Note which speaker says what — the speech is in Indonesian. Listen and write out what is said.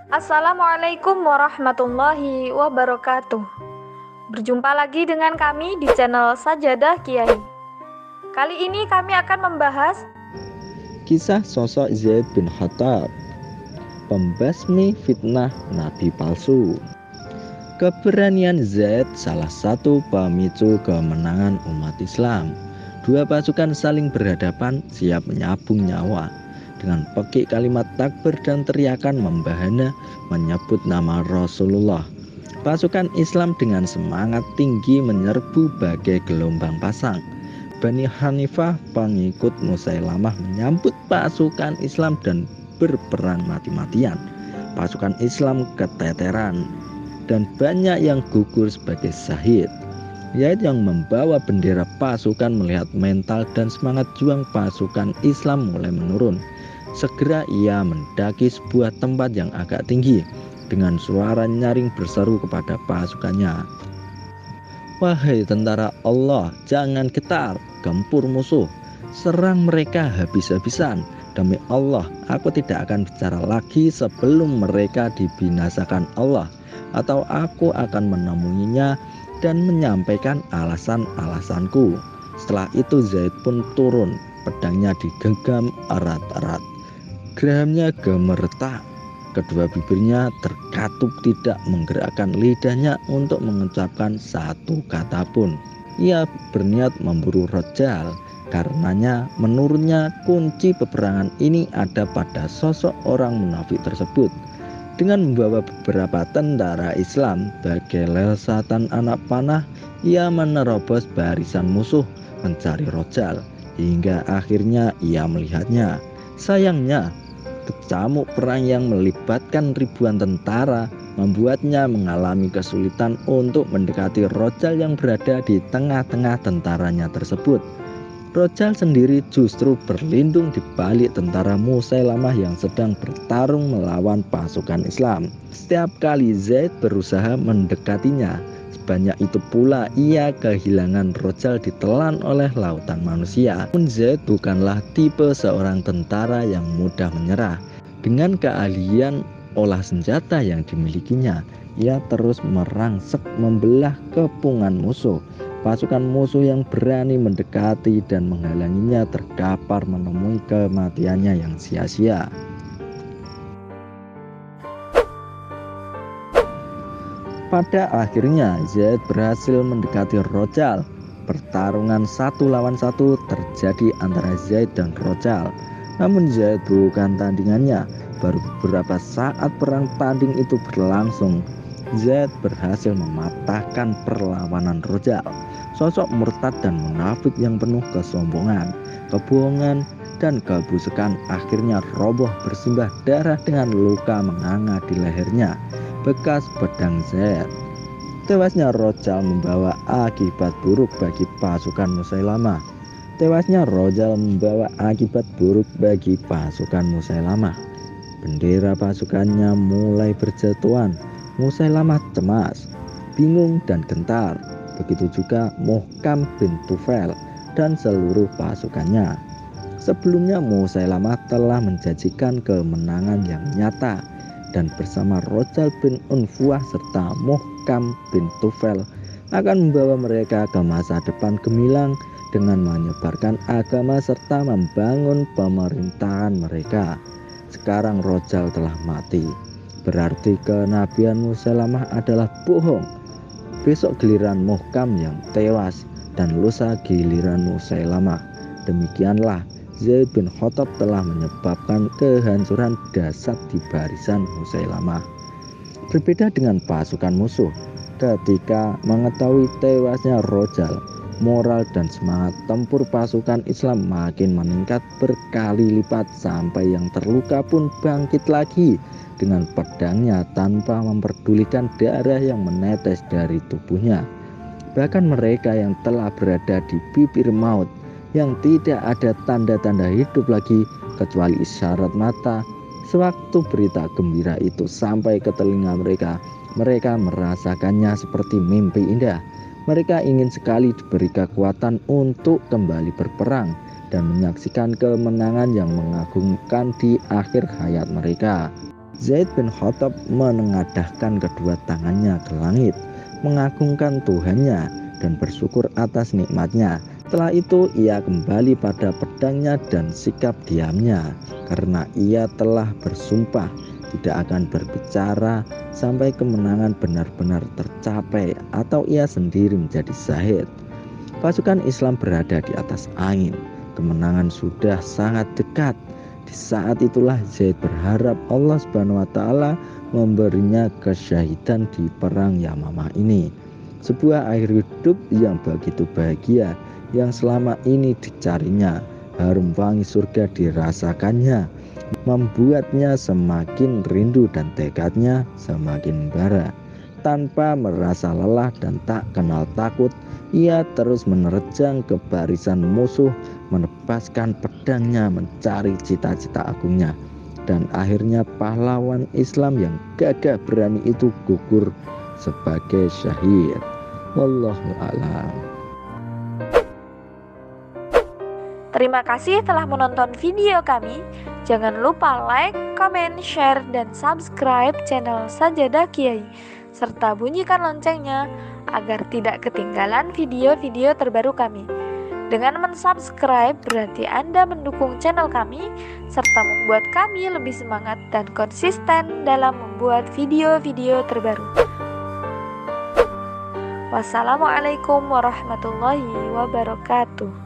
Speaker 1: Assalamualaikum warahmatullahi wabarakatuh. Berjumpa lagi dengan kami di channel Sajadah Kiai. Kali ini kami akan membahas
Speaker 2: Kisah sosok Zaid bin Khattab, pembasmi fitnah nabi palsu. Keberanian Zaid salah satu pemicu kemenangan umat Islam. Dua pasukan saling berhadapan, siap menyabung nyawa. Dengan pekik kalimat takbir dan teriakan membahana menyebut nama Rasulullah. Pasukan Islam dengan semangat tinggi menyerbu bagai gelombang pasang. Bani Hanifah, pengikut Musailamah, menyambut pasukan Islam dan berperang mati-matian. Pasukan Islam keteteran dan banyak yang gugur sebagai syahid. Zaid yang membawa bendera pasukan melihat mental dan semangat juang pasukan Islam mulai menurun. Segera ia mendaki sebuah tempat yang agak tinggi. Dengan suara nyaring berseru kepada pasukannya, "Wahai tentara Allah, jangan getar, gempur musuh, serang mereka habis-habisan. Demi Allah, aku tidak akan bicara lagi sebelum mereka dibinasakan Allah, atau aku akan menemuinya dan menyampaikan alasan-alasanku." Setelah itu Zaid pun turun, pedangnya digenggam erat-erat, geramnya gemeretak, kedua bibirnya terkatup, tidak menggerakkan lidahnya untuk mengucapkan satu kata pun. Ia berniat memburu Rojal. Karenanya menurutnya kunci peperangan ini ada pada sosok orang munafik tersebut. Dengan membawa beberapa tentara Islam bagai lelsatan anak panah, ia menerobos barisan musuh mencari Rojal, hingga akhirnya ia melihatnya. Sayangnya kecamuk perang yang melibatkan ribuan tentara membuatnya mengalami kesulitan untuk mendekati Rojal yang berada di tengah-tengah tentaranya tersebut. Rojal sendiri justru berlindung di balik tentara Musailamah yang sedang bertarung melawan pasukan Islam. Setiap kali Zaid berusaha mendekatinya, sebanyak itu pula ia kehilangan Rojal ditelan oleh lautan manusia. Namun Zaid bukanlah tipe seorang tentara yang mudah menyerah. Dengan keahlian olah senjata yang dimilikinya, ia terus merangsek membelah kepungan musuh. Pasukan musuh yang berani mendekati dan menghalanginya terkapar menemui kematiannya yang sia-sia. Pada akhirnya Zaid berhasil mendekati Rojal. Pertarungan satu lawan satu terjadi antara Zaid dan Rojal. Namun Zaid bukan tandingannya. Baru beberapa saat perang tanding itu berlangsung, Zaid berhasil mematahkan perlawanan Rojal. Sosok murtad dan munafik yang penuh kesombongan, kebohongan, dan kebusukan akhirnya roboh bersimbah darah dengan luka menganga di lehernya, bekas pedang Zaid. Tewasnya Rojal membawa akibat buruk bagi pasukan Musailamah. Bendera pasukannya mulai berjatuhan. Musailamah cemas, bingung, dan gentar. Begitu juga Muhkam bin Tufail dan seluruh pasukannya. Sebelumnya Musailamah telah menjanjikan kemenangan yang nyata, dan bersama Rojal bin Unfuah serta Muhkam bin Tufail akan membawa mereka ke masa depan gemilang dengan menyebarkan agama serta membangun pemerintahan mereka. Sekarang Rojal telah mati, berarti kenabian Musailamah adalah bohong. Besok giliran Muhkam yang tewas, dan lusa giliran Musailamah. Demikianlah Zaid bin Khattab telah menyebabkan kehancuran dasar di barisan Musailamah. Berbeda dengan pasukan musuh, ketika mengetahui tewasnya Rojal, moral dan semangat tempur pasukan Islam makin meningkat berkali lipat, sampai yang terluka pun bangkit lagi dengan pedangnya tanpa memperdulikan darah yang menetes dari tubuhnya. Bahkan mereka yang telah berada di bibir maut, yang tidak ada tanda-tanda hidup lagi kecuali isyarat mata, sewaktu berita gembira itu sampai ke telinga mereka, mereka merasakannya seperti mimpi indah. Mereka ingin sekali diberi kekuatan untuk kembali berperang dan menyaksikan kemenangan yang mengagumkan di akhir hayat mereka. Zaid bin Khattab menengadahkan kedua tangannya ke langit, mengagungkan Tuhannya dan bersyukur atas nikmatnya. Setelah itu ia kembali pada pedangnya dan sikap diamnya, karena ia telah bersumpah tidak akan berbicara sampai kemenangan benar-benar tercapai atau ia sendiri menjadi syahid. Pasukan Islam berada di atas angin, kemenangan sudah sangat dekat. Di saat itulah Zaid berharap Allah Subhanahu wa taala memberinya kesyahidan di perang Yamamah ini. Sebuah akhir hidup yang begitu bahagia yang selama ini dicarinya, harum wangi surga dirasakannya, membuatnya semakin rindu dan tekadnya semakin membara. Tanpa merasa lelah dan tak kenal takut, ia terus menerjang ke barisan musuh, menebaskan pedangnya mencari cita-cita agungnya. Dan akhirnya pahlawan Islam yang gagah berani itu gugur sebagai syahid. Wallahu a'lam.
Speaker 1: Terima kasih telah menonton video kami. Jangan lupa like, comment, share, dan subscribe channel Sajadah Kiai, serta bunyikan loncengnya agar tidak ketinggalan video-video terbaru kami. Dengan mensubscribe berarti Anda mendukung channel kami, serta membuat kami lebih semangat dan konsisten dalam membuat video-video terbaru. Wassalamualaikum warahmatullahi wabarakatuh.